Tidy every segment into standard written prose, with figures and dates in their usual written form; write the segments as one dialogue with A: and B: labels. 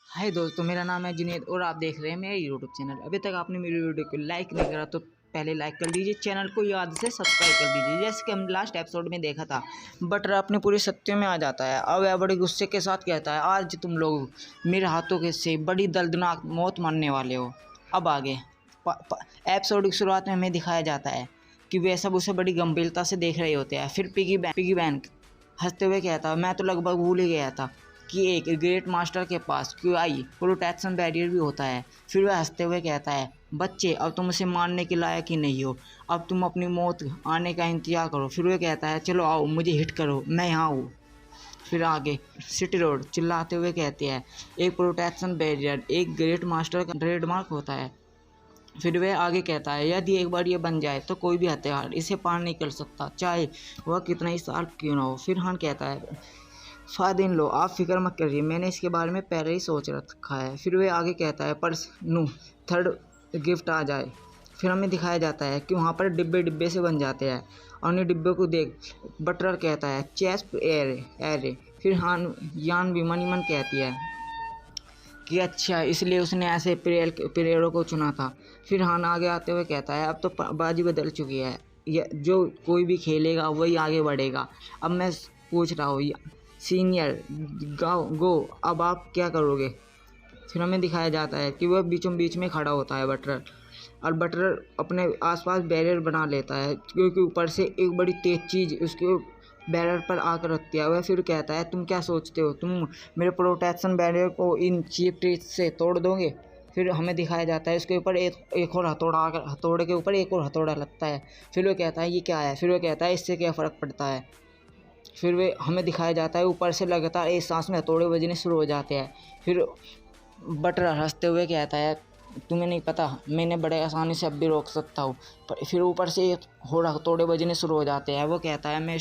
A: हाय दोस्तों, मेरा नाम है जुनैद और आप देख रहे हैं मेरा यूट्यूब चैनल। अभी तक आपने मेरी वीडियो को लाइक नहीं करा तो पहले लाइक कर लीजिए, चैनल को याद से सब्सक्राइब कर दीजिए। जैसे कि हम लास्ट एपिसोड में देखा था, बटर अपने पूरे सत्य में आ जाता है। अब वह बड़े गुस्से के साथ कहता है, आज तुम लोग मेरे हाथों के से बड़ी दर्दनाक मौत मरने वाले हो। अब आगे एपिसोड की शुरुआत में हमें दिखाया जाता है कि वे सब उसे बड़ी गंभीरता से देख रहे होते हैं। फिर पिगी बैंक हंसते हुए कहता है, मैं तो लगभग भूल ही गया था कि एक ग्रेट मास्टर के पास क्यूआई प्रोटेक्शन बैरियर भी होता है। फिर वह हंसते हुए कहता है, बच्चे अब तुम उसे मारने के लायक ही नहीं हो, अब तुम अपनी मौत आने का इंतजार करो। फिर वह कहता है, चलो आओ मुझे हिट करो, मैं यहाँ हूँ। फिर आगे सिटी रोड चिल्लाते हुए कहते हैं, एक प्रोटेक्शन बैरियर एक ग्रेट मास्टर का ट्रेडमार्क होता है। फिर वह आगे कहता है, यदि एक बार ये बन जाए तो कोई भी हथियार इसे पार नहीं कर सकता, चाहे वह कितना ही साल क्यों ना हो। फिर हान कहता है, फादिन लो, आप फिक्र मत करिए, मैंने इसके बारे में पहले ही सोच रखा है। फिर वह आगे कहता है, पर नू थर्ड गिफ्ट आ जाए। फिर हमें दिखाया जाता है कि वहाँ पर डिब्बे डिब्बे से बन जाते हैं और उन्हें डिब्बे को देख बटलर कहता है, चेस्ट एरे। फिर हान यान भी मन ही मन कहती है कि अच्छा, इसलिए उसने ऐसे प्लेयरों को चुना था। फिर हान आगे आते हुए कहता है, अब तो बाजी बदल चुकी है, जो कोई भी खेलेगा वही आगे बढ़ेगा। अब मैं पूछ रहा हूँ, सीनियर गो, अब आप क्या करोगे। फिर हमें दिखाया जाता है कि वह बीचों बीच में खड़ा होता है बटलर, और बटलर अपने आसपास बैरियर बना लेता है क्योंकि ऊपर से एक बड़ी तेज चीज़ उसके बैरियर पर आकर रखती है। वह फिर कहता है, तुम क्या सोचते हो, तुम मेरे प्रोटेक्शन बैरियर को इन चीप ट्रिक्स से तोड़ दोगे। फिर हमें दिखाया जाता है उसके ऊपर एक और हथौड़ा आकर, हथौड़े के ऊपर एक और हथौड़ा लगता है। फिर वो कहता है, ये क्या है। फिर वो कहता है, इससे क्या फ़र्क पड़ता है। फिर वे हमें दिखाया जाता है ऊपर से लगातार एक सांस में हथौड़े बजने शुरू हो जाते हैं। फिर बटलर हंसते हुए कहता है, तुम्हें नहीं पता, मैंने बड़े आसानी से अब भी रोक सकता हूँ। फिर ऊपर से हथौड़े बजने शुरू हो जाते हैं। वो कहता है, मैं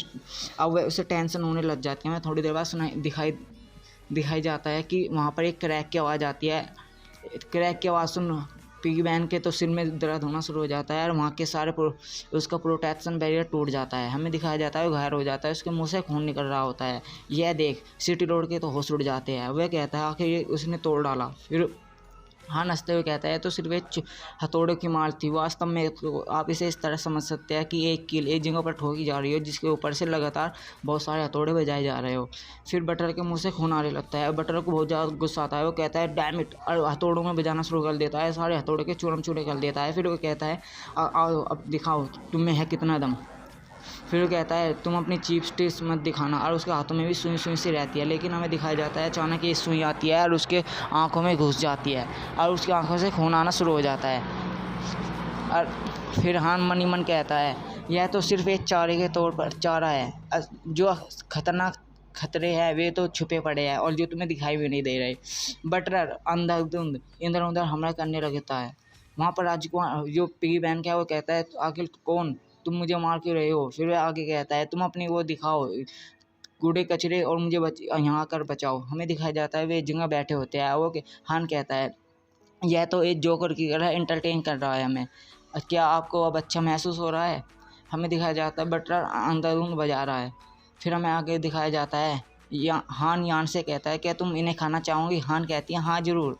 A: अब वह उसे टेंशन होने लग जाती है। मैं थोड़ी देर बाद दिखाई जाता है कि वहाँ पर एक क्रैक की आवाज़ आती है। क्रैक की आवाज़ सुन पिगी बैंक के तो सिर में दर्द होना शुरू हो जाता है और वहाँ के सारे उसका प्रोटेक्शन बैरियर टूट जाता है। हमें दिखाया जाता है वो घायल हो जाता है, उसके मुंह से खून निकल रहा होता है। यह देख सिटी रोड के तो होश उड़ जाते हैं। वह कहता है, आखिर ये उसने तोड़ डाला। फिर हाँ हंसते हुए कहता है, तो सिर्फ एक हथौड़े की मार थी, वास्तव में तो आप इसे इस तरह समझ सकते हैं कि एक कील एक जगह पर ठोकी जा रही हो जिसके ऊपर से लगातार बहुत सारे हथौड़े बजाए जा रहे हो। फिर बटर के मुंह से खून आने लगता है। बटर को बहुत ज़्यादा गुस्सा आता है। वो कहता है, डैम इट, और हथौड़ों में बजाना शुरू कर देता है, सारे हथौड़े के चूरम चूरे कर देता है। फिर वो कहता है, आओ अब दिखाओ तुम में है कितना दम। फिर वो कहता है, तुम अपनी चीप स्टिक्स मत दिखाना, और उसके हाथों में भी सुई सुई सी रहती है। लेकिन हमें दिखाया जाता है अचानक ये सुई आती है और उसके आंखों में घुस जाती है और उसकी आंखों से खून आना शुरू हो जाता है। और फिर हान मन ही मन कहता है, यह तो सिर्फ एक चारे के तौर पर चारा है, जो खतरनाक खतरे हैं वे तो छुपे पड़े हैं और जो तुम्हें दिखाई भी नहीं दे रहे। बटलर अंधाधुंध इधर उधर हमला करने लगता है। वहाँ पर राजकुमार जो पिगी बैंक है वो कहता है, आखिर कौन, तुम मुझे मार क्यों रहे हो। फिर वह आगे कहता है, तुम अपनी वो दिखाओ कूड़े कचरे और मुझे यहाँ आकर बचाओ। हमें दिखाया जाता है वे जगह बैठे होते हैं। वो हान कहता है, यह तो एक जोकर की तरह एंटरटेन कर रहा है हमें, क्या आपको अब अच्छा महसूस हो रहा है। हमें दिखाया जाता है बटलर अंधाधुंध बजा रहा है। फिर हमें आगे दिखाया जाता है, हान यान से कहता है, क्या तुम इन्हें खाना चाहोगी। हान कहती है, हाँ ज़रूर।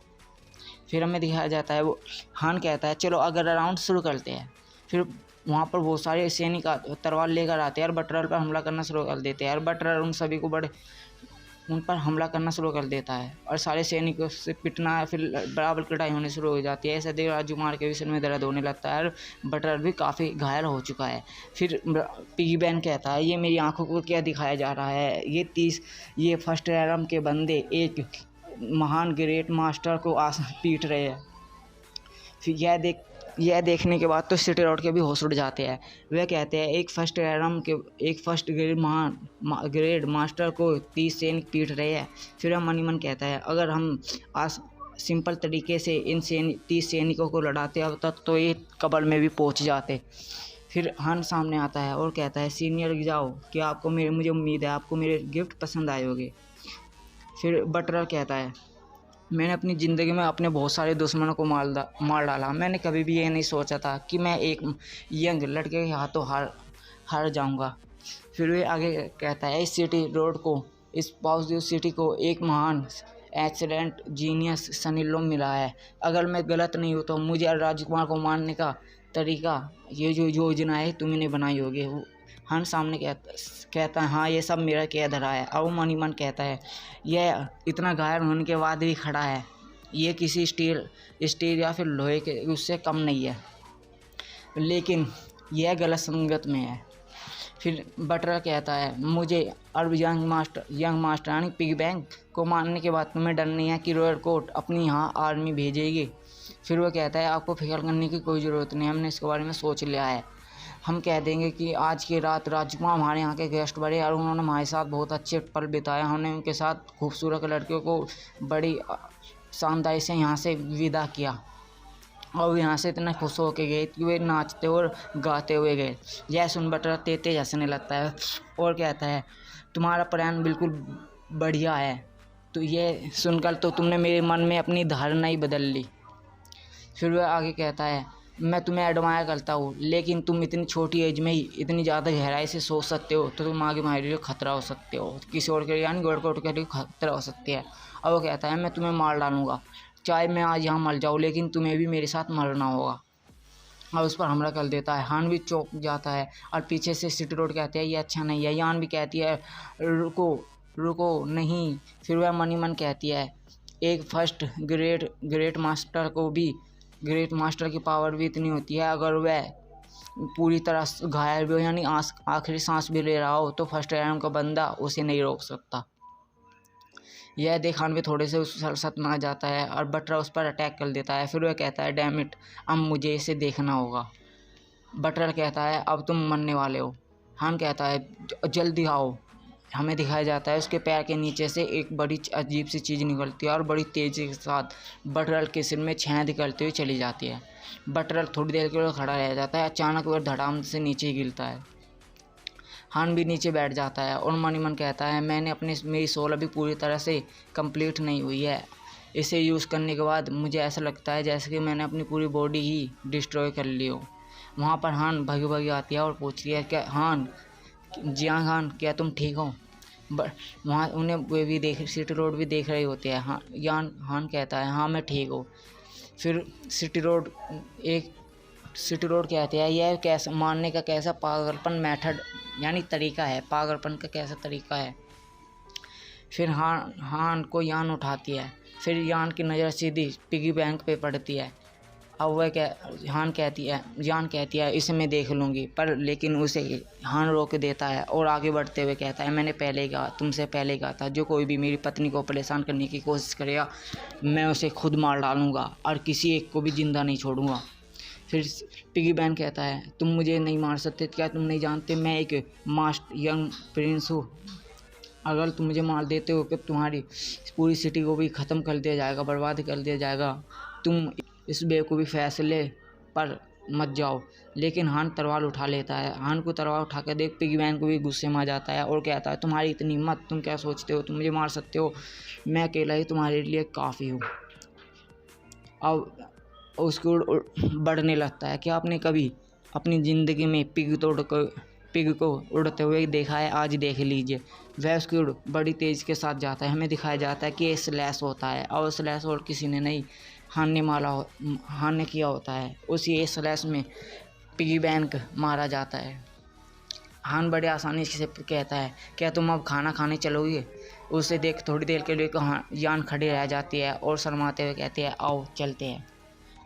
A: फिर हमें दिखाया जाता है, वो हान कहता है, चलो अगर राउंड शुरू करते हैं। फिर वहाँ पर बहुत सारे सैनिक तलवार लेकर आते हैं और बटलर पर हमला करना शुरू कर देते हैं और बटलर उन सभी को उन पर हमला करना शुरू कर देता है और सारे सैनिकों से पिटना, फिर बराबर कटाई होने शुरू हो जाती है। ऐसे देख राजकुमार के भी सिर में दर्द होने लगता है और बटलर भी काफ़ी घायल हो चुका है। फिर पिगी बैंक कहता है, ये मेरी आंखों को क्या दिखाया जा रहा है, ये फर्स्ट एरम के बंदे एक महान ग्रेट मास्टर को पीट रहे हैं। फिर यह देखने के बाद तो सिटी रोड के भी होश उड़ जाते हैं। वे कहते हैं, एक फर्स्ट ग्रेड मास्टर को 30 सैनिक पीट रहे हैं। फिर वह मन ही मन कहता है, अगर हम सिंपल तरीके से इन 30 सैनिकों को लड़ाते अब तक तो ये कब्र में भी पहुंच जाते। फिर हन सामने आता है और कहता है, सीनियर जाओ, क्या आपको मुझे उम्मीद है आपको मेरे गिफ्ट पसंद आए होंगे। फिर बटलर कहता है, मैंने अपनी ज़िंदगी में अपने बहुत सारे दुश्मनों को मार डाला, मैंने कभी भी ये नहीं सोचा था कि मैं एक यंग लड़के के हाथों हार जाऊंगा। फिर वे आगे कहता है, इस पॉजिटिव सिटी को एक महान एक्सीडेंट जीनियस सनी लियोन मिला है। अगर मैं गलत नहीं हूँ तो मुझे राजकुमार को मारने का तरीका ये जो योजना है तुमने बनाई होगी। हन सामने कहता है हाँ ये सब मेरा किया धरा है। अब मन ही मन कहता है यह इतना घायल होने के बाद भी खड़ा है, ये किसी स्टील या फिर लोहे के उससे कम नहीं है, लेकिन यह गलत संगत में है। फिर बटलर कहता है मुझे अब यंग मास्टर यानी पिग बैंक को मारने के बाद तुम्हें डर नहीं है कि रॉयल कोर्ट अपनी यहाँ आर्मी भेजेगी। फिर वो कहता है आपको फिक्र करने की कोई ज़रूरत नहीं, हमने इसके बारे में सोच लिया है। हम कह देंगे कि आज की रात राजकुमार हमारे यहाँ के गेस्ट बड़े और उन्होंने हमारे साथ बहुत अच्छे पल बिताए। हमने उनके साथ खूबसूरत लड़कियों को बड़ी शानदारी से यहाँ से विदा किया और यहाँ से इतना खुश होके गए कि वे नाचते और गाते हुए गए। यह सुन बटलर तेज हंसने लगता है और कहता है तुम्हारा प्लान बिल्कुल बढ़िया है। तो ये सुनकर तो तुमने मेरे मन में अपनी धारणा ही बदल ली। फिर वह आगे कहता है मैं तुम्हें एडमायर करता हूँ, लेकिन तुम इतनी छोटी एज में ही इतनी ज़्यादा गहराई से सोच सकते हो तो तुम आगे हमारे लिए खतरा हो सकते हो, किसी और के लिए यानी गॉड कोर्ट के लिए खतरा हो सकती है। और वो कहता है मैं तुम्हें मार डालूंगा, चाहे मैं आज यहाँ मर जाऊँ, लेकिन तुम्हें भी मेरे साथ मरना होगा। और उस पर हमला कर देता है। हान भी चौंक जाता है और पीछे से सिटी रोड कहते हैं ये अच्छा नहीं है। यान भी कहती है रुको नहीं। फिर वह मन ही मन कहती है एक फर्स्ट ग्रेट मास्टर की पावर भी इतनी होती है, अगर वह पूरी तरह घायल भी हो यानी आखिरी सांस भी ले रहा हो तो फर्स्ट रैंक का बंदा उसे नहीं रोक सकता। यह देख हान भी थोड़े से सतना जाता है और बटलर उस पर अटैक कर देता है। फिर वह कहता है डैम इट, अब मुझे इसे देखना होगा। बटलर कहता है अब तुम मरने वाले हो। हान कहता है जल्दी आओ। हमें दिखाया जाता है उसके पैर के नीचे से एक बड़ी अजीब सी चीज़ निकलती है और बड़ी तेज़ी के साथ बटलर के सिर में छेद करते हुए चली जाती है। बटलर थोड़ी देर के लिए खड़ा रह जाता है, अचानक वह धड़ाम से नीचे गिरता है। हान भी नीचे बैठ जाता है और मन ही मन कहता है मेरी सोल अभी पूरी तरह से कंप्लीट नहीं हुई है। इसे यूज़ करने के बाद मुझे ऐसा लगता है जैसे कि मैंने अपनी पूरी बॉडी ही डिस्ट्रॉय कर ली हो। वहाँ पर हान भगी आती है और पूछती है क्या हान जी हाँ हान क्या तुम ठीक हो। वहाँ उन्हें वे भी सिटी रोड भी देख रहे होते हैं। हान कहता है हाँ मैं ठीक हूँ। फिर सिटी रोड कहते हैं यह कैसा मारने का कैसा पागलपन मेथड यानी तरीका है, पागलपन का कैसा तरीका है। फिर हान को यान उठाती है। फिर यान की नज़र सीधी पिगी बैंक पे पड़ती है। अब वह यान कहती है इसे मैं देख लूँगी, पर लेकिन उसे हान रोक देता है और आगे बढ़ते हुए कहता है मैंने तुमसे पहले कहा था जो कोई भी मेरी पत्नी को परेशान करने की कोशिश करेगा मैं उसे खुद मार डालूँगा और किसी एक को भी ज़िंदा नहीं छोड़ूंगा। फिर पिगी बैंक कहता है तुम मुझे नहीं मार सकते, क्या तुम नहीं जानते मैं एक यंग प्रिंस हूँ। अगर तुम मुझे मार देते हो कि तुम्हारी पूरी सिटी को भी ख़त्म कर दिया जाएगा, बर्बाद कर दिया जाएगा। तुम इस बेवकूफ़ी फैसले पर मत जाओ। लेकिन हान तलवार उठा लेता है। हान को तलवार उठा कर देख पिगी बैंक को भी गुस्से में आ जाता है और कहता है तुम्हारी इतनी हिम्मत, तुम क्या सोचते हो तुम मुझे मार सकते हो, मैं अकेला ही तुम्हारे लिए काफ़ी हूँ। अब उसको बढ़ने लगता है कि आपने कभी अपनी ज़िंदगी में पिग को उड़ते हुए देखा है, आज देख लीजिए। वह उसकी उड़ बड़ी तेज़ के साथ जाता है। हमें दिखाया जाता है कि ये स्लैश होता है और स्लैश और किसी ने नहीं हान ने किया होता है। उसी स्लैश में पिगी बैंक मारा जाता है। हान बड़े आसानी से कहता है क्या तुम अब खाना खाने चलोगे। उसे देख थोड़ी देर के लिए यान खड़ी रह जाती है और शर्माते हुए कहती है आओ चलते हैं।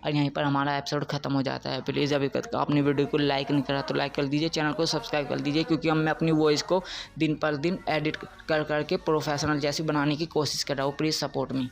A: और यहीं पर हमारा एपिसोड ख़त्म हो जाता है। प्लीज़ अभी तक आपने वीडियो को लाइक नहीं करा तो लाइक कर दीजिए, चैनल को सब्सक्राइब कर दीजिए, क्योंकि मैं अपनी वॉइस को दिन पर दिन एडिट कर करके प्रोफेशनल जैसी बनाने की कोशिश कर रहा हूँ। Please support me.